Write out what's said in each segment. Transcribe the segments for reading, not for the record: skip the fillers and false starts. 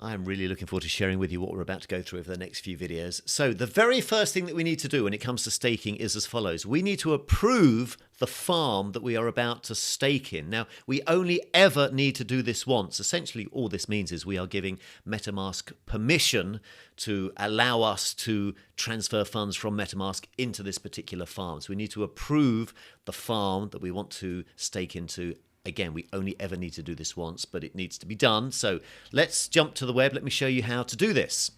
I'm really looking forward to sharing with you what we're about to go through over the next few videos. So the very first thing that we need to do when it comes to staking is as follows. We need to approve the farm that we are about to stake in. Now, we only ever need to do this once. Essentially, all this means is we are giving MetaMask permission to allow us to transfer funds from MetaMask into this particular farm. So we need to approve the farm that we want to stake into. Again, we only ever need to do this once, but it needs to be done. So let's jump to the web. Let me show you how to do this.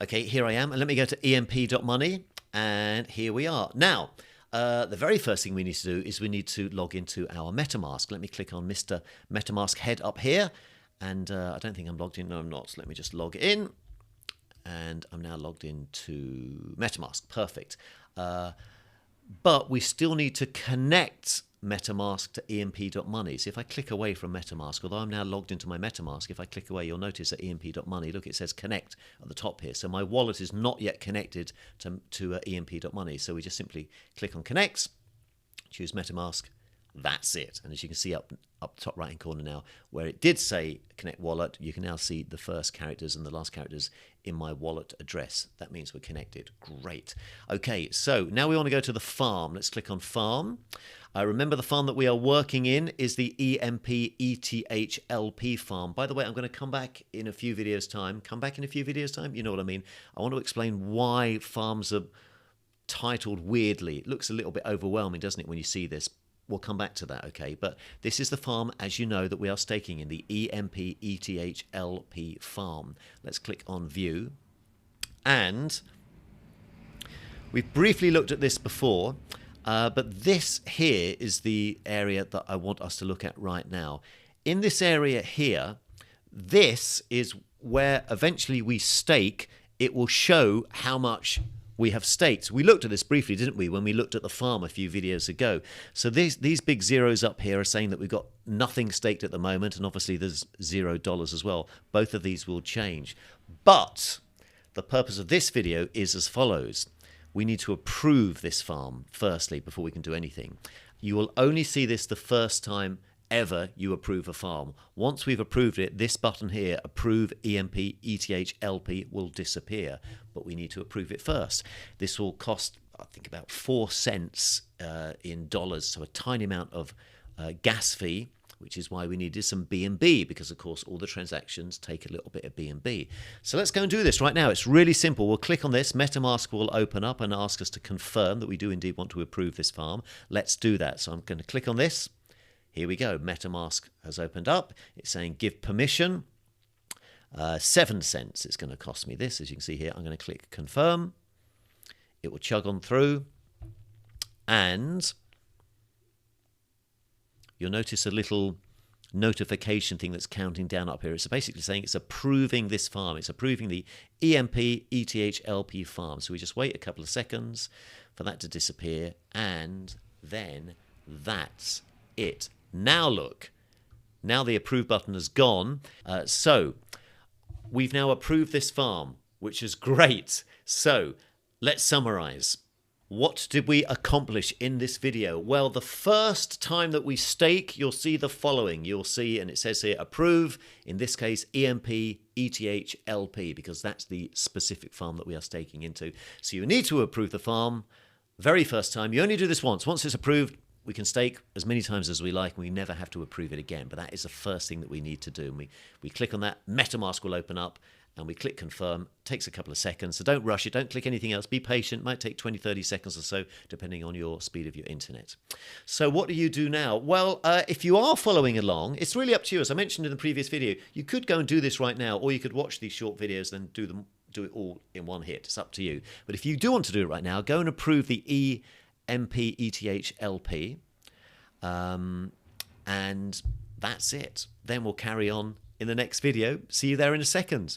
Okay, here I am. And let me go to EMP.money. And here we are. Now, the very first thing we need to do is we need to log into our MetaMask. Let me click on Mr. MetaMask head up here. And I don't think I'm logged in. No, I'm not. So let me just log in. And I'm now logged into MetaMask. Perfect. But we still need to connect MetaMask to EMP.money. So if I click away from MetaMask, although I'm now logged into my MetaMask, if I click away, you'll notice at EMP.money, look, it says connect at the top here. So my wallet is not yet connected to EMP.money. So we just simply click on connect, choose MetaMask. That's it. And as you can see up top right hand corner now, where it did say connect wallet, you can now see the first characters and the last characters in my wallet address. That means we're connected. Great. Okay, so now we want to go to the farm. Let's click on farm. Remember, the farm that we are working in is the EMP-ETH-LP farm. By the way, I'm going to come back in a few videos' time. Come back in a few videos' time? You know what I mean. I want to explain why farms are titled weirdly. It looks a little bit overwhelming, doesn't it, when you see this? We'll come back to that, okay? But this is the farm, as you know, that we are staking in, the EMP-ETH-LP farm. Let's click on view. And we've briefly looked at this before, but this here is the area that I want us to look at right now. In this area here, this is where eventually we stake. It will show how much we have staked. We looked at this briefly, didn't we, when we looked at the farm a few videos ago. So these big zeros up here are saying that we've got nothing staked at the moment, and obviously there's $0 as well. Both of these will change. But the purpose of this video is as follows. We need to approve this farm firstly before we can do anything. You will only see this the first time ever you approve a farm. Once we've approved it, this button here, approve EMP-ETH-LP, will disappear, but we need to approve it first. This will cost, I think, about 4 cents in dollars, so a tiny amount of gas fee, which is why we needed some BNB, because of course all the transactions take a little bit of BNB. So let's go and do this right now. It's really simple. We'll click on this. MetaMask will open up and ask us to confirm that we do indeed want to approve this farm. Let's do that. So I'm going to click on this. Here we go. MetaMask has opened up. It's saying give permission. 7 cents it's going to cost me this. As you can see here, I'm going to click confirm. It will chug on through. And you'll notice a little notification thing that's counting down up here. It's basically saying it's approving this farm. It's approving the EMP-ETH-LP farm. So we just wait a couple of seconds for that to disappear. And then that's it. Now look, now the approve button has gone. So we've now approved this farm, which is great. So let's summarize. What did we accomplish in this video? Well, the first time that we stake, you'll see the following. You'll see, and it says here, approve, in this case, EMP-ETH-LP, because that's the specific farm that we are staking into. So you need to approve the farm very first time. You only do this once. Once it's approved, we can stake as many times as we like, and we never have to approve it again. But that is the first thing that we need to do. And we click on that, MetaMask will open up, and we click confirm. It takes a couple of seconds, so don't rush it. Don't click anything else. Be patient. It might take 20, 30 seconds or so, depending on your speed of your internet. So what do you do now? Well, if you are following along, it's really up to you. As I mentioned in the previous video, you could go and do this right now, or you could watch these short videos and do it all in one hit. It's up to you. But if you do want to do it right now, go and approve the EMP-ETH-LP. And that's it. Then we'll carry on in the next video. See you there in a second.